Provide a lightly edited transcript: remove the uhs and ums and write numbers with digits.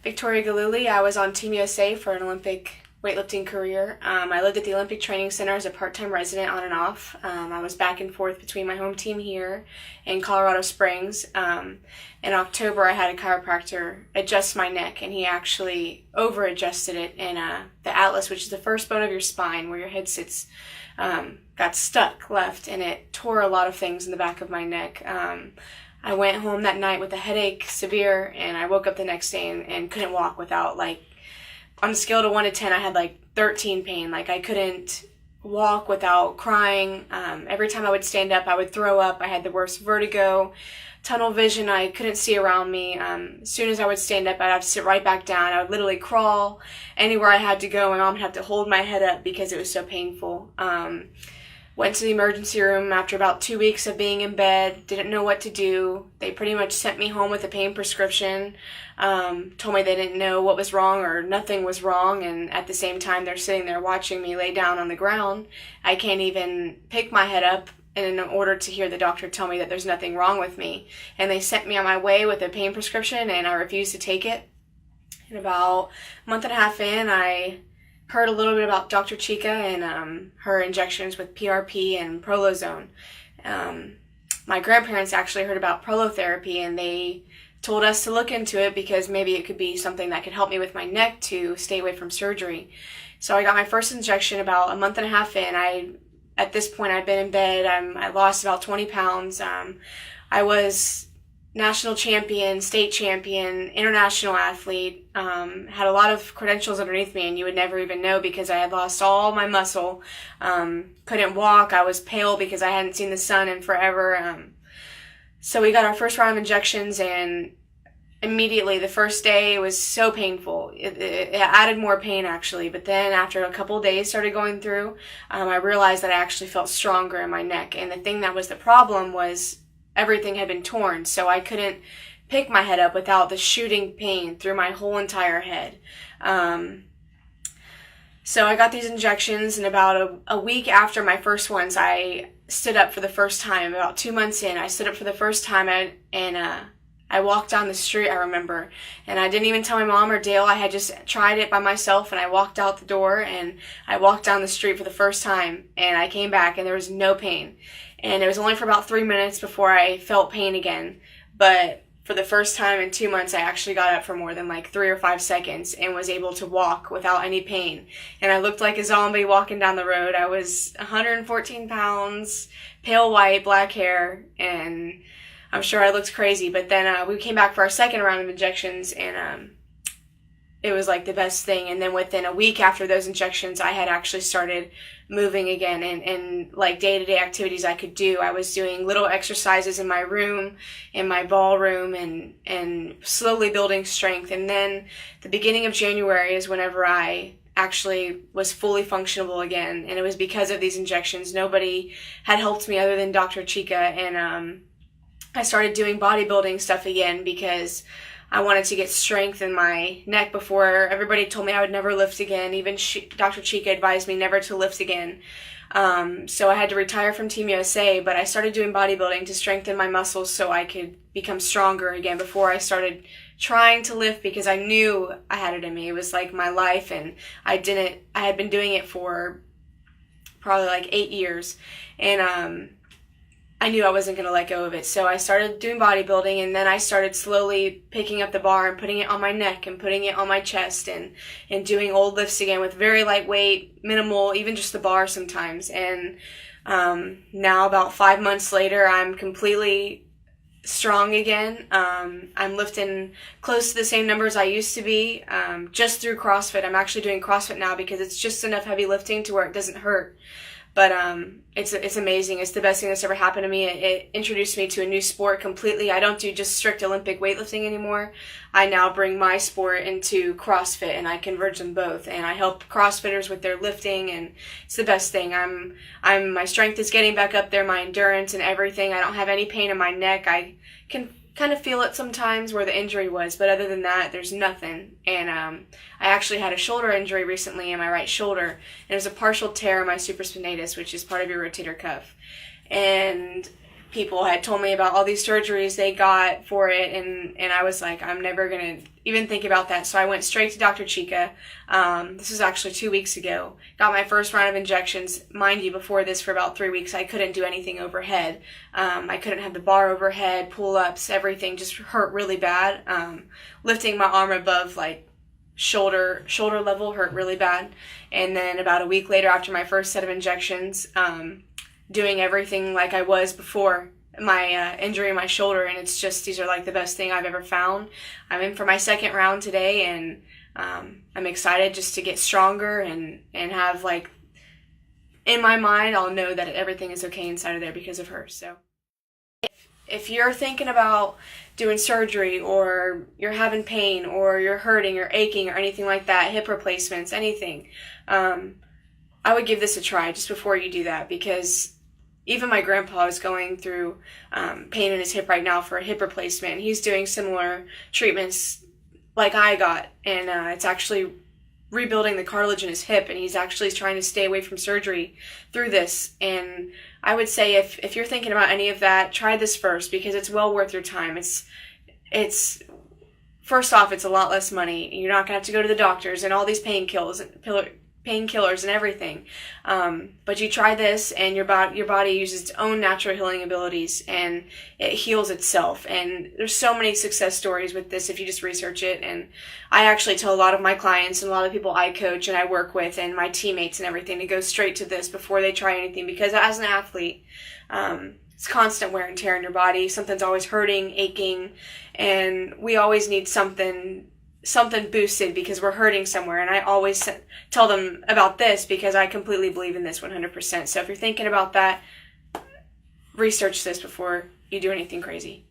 Victoria Galuli. I was on Team USA for an Olympic weightlifting career. I lived at the Olympic Training Center as a part-time resident on and off. I was back and forth between my home team here and Colorado Springs. In October, I had a chiropractor adjust my neck, and he actually over-adjusted it, and the atlas, which is the first bone of your spine where your head sits, got stuck left, and it tore a lot of things in the back of my neck. I went home that night with a headache, severe, and I woke up the next day and couldn't walk without, like, on a scale of 1 to 10, I had, like, 13 pain. Like, I couldn't walk without crying. Every time I would stand up, I would throw up. I had the worst vertigo, tunnel vision. I couldn't see around me. As soon as I would stand up, I'd have to sit right back down. I would literally crawl anywhere I had to go. My mom would have to hold my head up because it was so painful. Went to the emergency room after about 2 weeks of being in bed, didn't know what to do. They pretty much sent me home with a pain prescription, told me they didn't know what was wrong or nothing was wrong, and at the same time they're sitting there watching me lay down on the ground. I can't even pick my head up in order to hear the doctor tell me that there's nothing wrong with me. And they sent me on my way with a pain prescription, and I refused to take it. And about a month and a half in, I heard a little bit about Dr. Chica and her injections with PRP and prolozone. My grandparents actually heard about prolotherapy, and they told us to look into it because maybe it could be something that could help me with my neck to stay away from surgery. So I got my first injection about a month and a half in. At this point, I'd been in bed. I lost about 20 pounds. I was national champion, state champion, international athlete, had a lot of credentials underneath me, and you would never even know because I had lost all my muscle, couldn't walk, I was pale because I hadn't seen the sun in forever. So we got our first round of injections, and immediately the first day it was so painful. It added more pain actually, but then after a couple of days started going through, I realized that I actually felt stronger in my neck, and the thing that was the problem was everything had been torn, so I couldn't pick my head up without the shooting pain through my whole entire head. So I got these injections, and about a week after my first ones, I stood up for the first time. About 2 months in, I stood up for the first time, and I walked down the street, I remember, and I didn't even tell my mom or Dale. I had just tried it by myself, and I walked out the door, and I walked down the street for the first time, and I came back, and there was no pain. And it was only for about 3 minutes before I felt pain again. But for the first time in 2 months, I actually got up for more than like 3 or 5 seconds and was able to walk without any pain. And I looked like a zombie walking down the road. I was 114 pounds, pale white, black hair, and I'm sure I looked crazy. But then we came back for our second round of injections, and it was like the best thing. And then within a week after those injections, I had actually started moving again, and like day-to-day activities I could do. I was doing little exercises in my room, in my ballroom, and slowly building strength. And then the beginning of January is whenever I actually was fully functional again, and it was because of these injections. Nobody had helped me other than Dr. Chica, and I started doing bodybuilding stuff again because I wanted to get strength in my neck. Before, everybody told me I would never lift again. Even Dr. Chica advised me never to lift again. So I had to retire from Team USA, but I started doing bodybuilding to strengthen my muscles so I could become stronger again before I started trying to lift, because I knew I had it in me. It was like my life, and I had been doing it for probably like 8 years, and I knew I wasn't going to let go of it. So I started doing bodybuilding, and then I started slowly picking up the bar and putting it on my neck and putting it on my chest, and doing old lifts again with very lightweight, minimal, even just the bar sometimes. And now about 5 months later, I'm completely strong again. I'm lifting close to the same numbers I used to be, just through CrossFit. I'm actually doing CrossFit now because it's just enough heavy lifting to where it doesn't hurt. But it's amazing. It's the best thing that's ever happened to me. It introduced me to a new sport completely. I don't do just strict Olympic weightlifting anymore. I now bring my sport into CrossFit, and I converge them both. And I help CrossFitters with their lifting, and it's the best thing. My strength is getting back up there, my endurance and everything. I don't have any pain in my neck. I can kind of feel it sometimes where the injury was, but other than that, there's nothing. And I actually had a shoulder injury recently in my right shoulder, and it was a partial tear in my supraspinatus, which is part of your rotator cuff. And people had told me about all these surgeries they got for it, and I was like, I'm never going to even think about that. So I went straight to Dr. Chica. This was actually 2 weeks ago. Got my first round of injections. Mind you, before this, for about 3 weeks, I couldn't do anything overhead. I couldn't have the bar overhead, pull-ups, everything just hurt really bad. Lifting my arm above, like, shoulder level hurt really bad. And then about a week later, after my first set of injections, doing everything like I was before my injury in my shoulder, and it's just, these are like the best thing I've ever found. I'm in for my second round today, and I'm excited just to get stronger and have, like, in my mind, I'll know that everything is okay inside of there because of her. So if you're thinking about doing surgery, or you're having pain, or you're hurting or aching or anything like that, hip replacements, anything, I would give this a try just before you do that, because even my grandpa is going through pain in his hip right now for a hip replacement, and he's doing similar treatments like I got, and it's actually rebuilding the cartilage in his hip, and he's actually trying to stay away from surgery through this. And I would say if you're thinking about any of that, try this first, because it's well worth your time. It's first off, it's a lot less money. You're not going to have to go to the doctors and all these painkillers and everything. But you try this, and your body uses its own natural healing abilities, and it heals itself. And there's so many success stories with this if you just research it. And I actually tell a lot of my clients and a lot of people I coach and I work with and my teammates and everything to go straight to this before they try anything, because as an athlete, it's constant wear and tear in your body. Something's always hurting, aching, and we always need something boosted because we're hurting somewhere. And I always tell them about this because I completely believe in this 100%. So if you're thinking about that, research this before you do anything crazy.